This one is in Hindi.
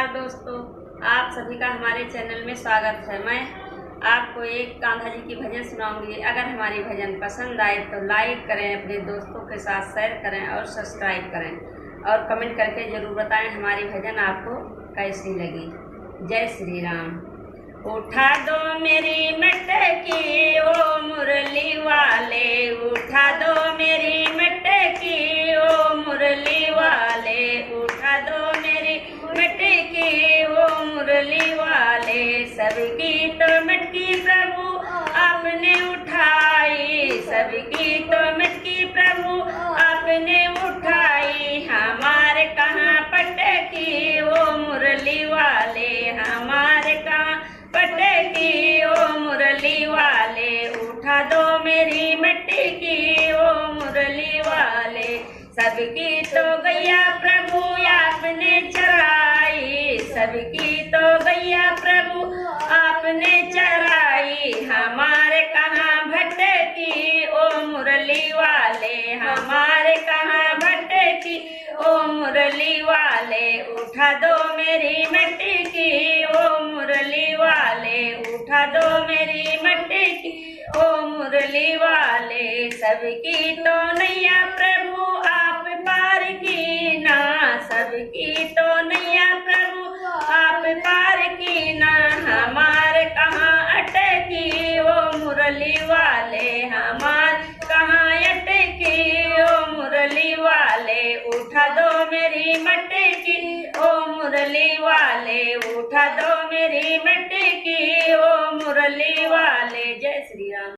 नमस्कार दोस्तों, आप सभी का हमारे चैनल में स्वागत है। मैं आपको एक कान्हा जी की भजन सुनाऊंगी। अगर हमारी भजन पसंद आए तो लाइक करें, अपने दोस्तों के साथ शेयर करें और सब्सक्राइब करें और कमेंट करके ज़रूर बताएं हमारी भजन आपको कैसी लगी। जय श्री राम। उठा दो मेरी मटकी ओ मुरली वाले, उठा दो मेरी मटकी ओ मुरली वाले, उठा दो मेरी मटकी ओ मुरली वाले। सबकी तो मटकी प्रभु आपने उठाई, सबकी तो मटकी प्रभु आपने उठाई। हमारे कहाँ पटकी ओ मुरली वाले, हमारे कहाँ पटकी ओ मुरली वाले। उठा दो मेरी मटकी ओ मुरली वाले। सबकी तो गैया प्रभु आपने चराई, सबकी तो गैया प्रभु आपने चराई। हमारे कहाँ भटकी ओ मुरली वाले, हमारे कहाँ भटकी ओ मुरली वाले। उठा दो मेरी मटकी ओ मुरली वाले, उठा दो मेरी मटकी ओ मुरली वाले। सबकी तो नैया प्रभु आप पार की ना, सबकी तो नैया प्रभु आप पार की ना। हमारे कहाँ अटकी ओ मुरली वाले, हमारे कहाँ अटकी ओ मुरली वाले। उठा दो मेरी मटकी ओ मुरली वाले, उठा दो मेरी मटकी ओ मुरली वाले। जय श्री राम।